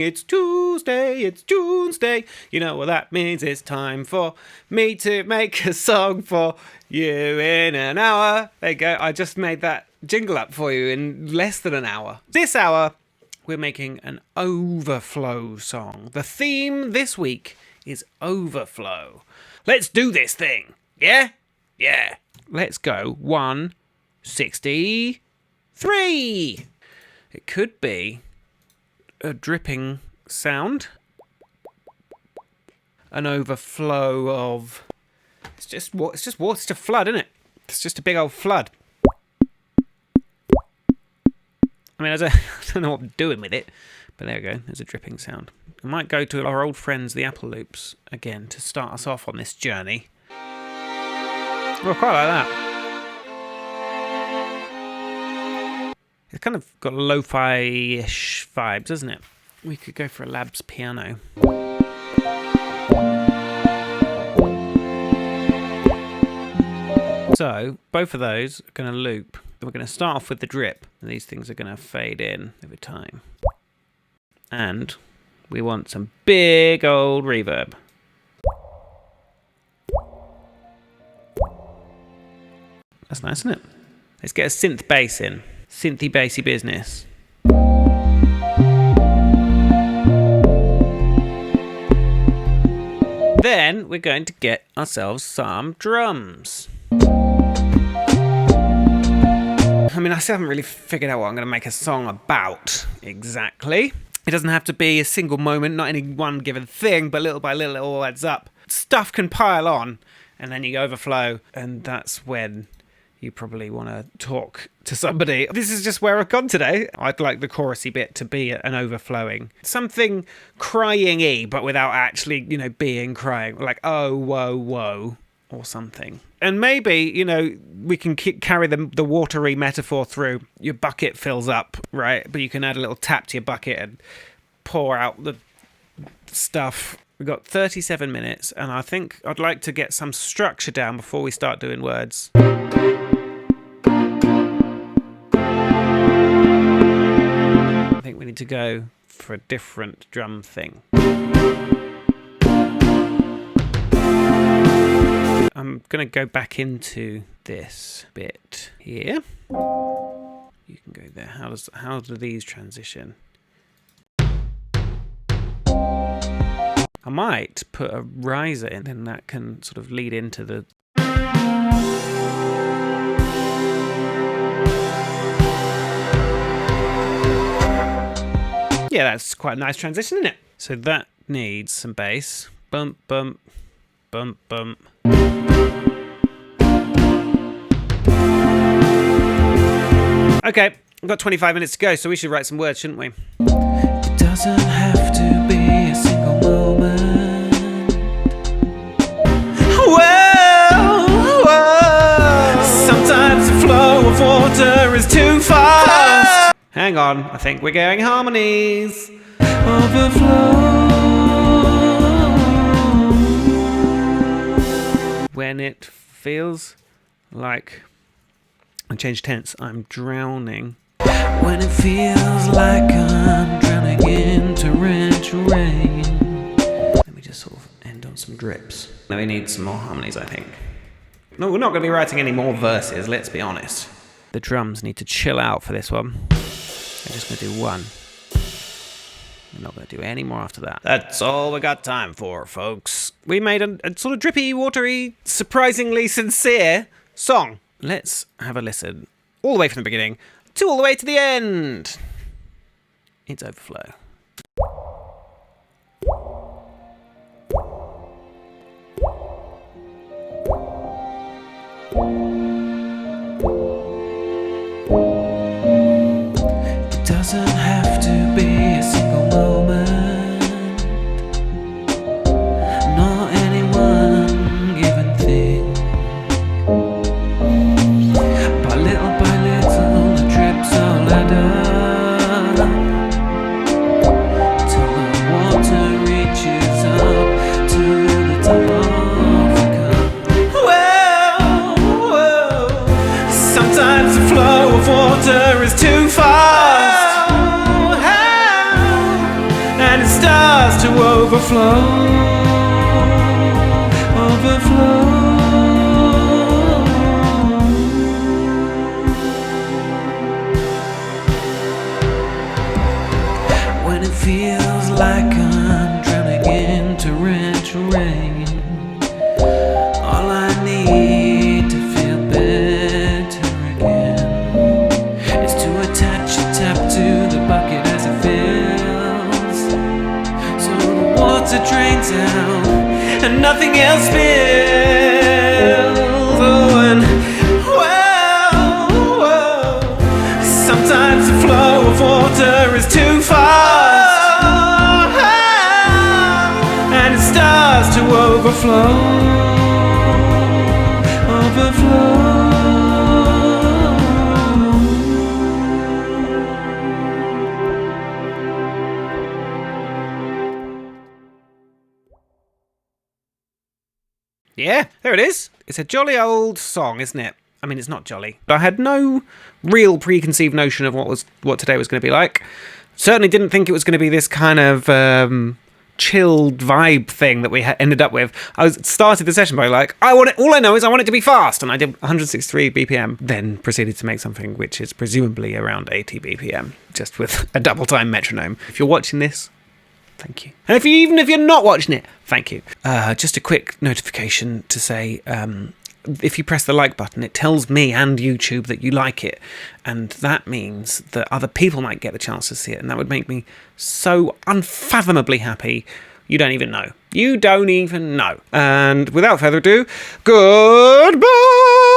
It's Tuesday, it's Tuesday. You know what that means? It's time for me to make a song for you in an hour. There you go. I just made that jingle up for you in less than an hour. This hour, we're making an overflow song. The theme this week is overflow. Let's do this thing. Yeah? Yeah. Let's go. 163. It could be a dripping sound, an overflow of. It's just water. It's just a flood, isn't it? It's just a big old flood. I mean, I don't know what I'm doing with it, but there we go. There's a dripping sound. I might go to our old friends, the Apple Loops, again to start us off on this journey. Oh, quite like that. It's kind of got lo-fi-ish vibes, doesn't it? We could go for a Labs piano. So, both of those are going to loop. We're going to start off with the drip. And these things are going to fade in over time. And we want some big old reverb. That's nice, isn't it? Let's get a synth bass in. Synthy bassy business. Then we're going to get ourselves some drums. I mean, I still haven't really figured out what I'm going to make a song about exactly. It doesn't have to be a single moment, not any one given thing, but little by little it all adds up. Stuff can pile on, and then you overflow, and that's when you probably want to talk to somebody. This is just where I've gone today. I'd like the chorusy bit to be an overflowing. Something crying-y, but without actually, being crying. Like, oh, whoa, whoa, or something. And maybe, we can carry the watery metaphor through. Your bucket fills up, right? But you can add a little tap to your bucket and pour out the stuff. We've got 37 minutes, and I think I'd like to get some structure down before we start doing words. I think we need to go for a different drum thing. I'm going to go back into this bit here. You can go there. How do these transition? I might put a riser in, then that can sort of lead into the. Yeah, that's quite a nice transition, isn't it? So that needs some bass. Bump, bump, bump, bump. Okay, we've got 25 minutes to go, so we should write some words, shouldn't we? It doesn't have to be a single moment. Whoa. Sometimes the flow of water is too fast. Hang on, I think we're going harmonies. Overflow. When it feels like, I changed tense, I'm drowning. When it feels like I'm drowning in torrential rain. Let me just sort of end on some drips. Now we need some more harmonies, I think. No, we're not going to be writing any more verses, let's be honest. The drums need to chill out for this one. I'm just going to do one. We're not going to do any more after that. That's all we got time for, folks. We made a sort of drippy, watery, surprisingly sincere song. Let's have a listen. All the way from the beginning to all the way to the end. It's overflow. It doesn't have to be a single moment, not any one given thing. By little the drips all add up till the water reaches up to the top of the cup. Whoa, whoa. and it starts to overflow, overflow. When it feels like I'm drowning in torrential rain, all I need to feel better again is to attach a tap to the bucket as it fills, so the water drains out and nothing else spills. Oh, and whoa, sometimes the flow of water is too fast, and it starts to overflow, overflow. Yeah, there it is. It's a jolly old song, isn't it? I mean, it's not jolly. I had no real preconceived notion of what today was going to be like. Certainly didn't think it was going to be this kind of chilled vibe thing that we ended up with. I started the session by all I know is I want it to be fast, and I did 163 BPM, then proceeded to make something which is presumably around 80 BPM, just with a double time metronome. If you're watching this, thank you. And even if you're not watching it, thank you. Just a quick notification to say, if you press the like button, it tells me and YouTube that you like it. And that means that other people might get the chance to see it. And that would make me so unfathomably happy. You don't even know. You don't even know. And without further ado, goodbye!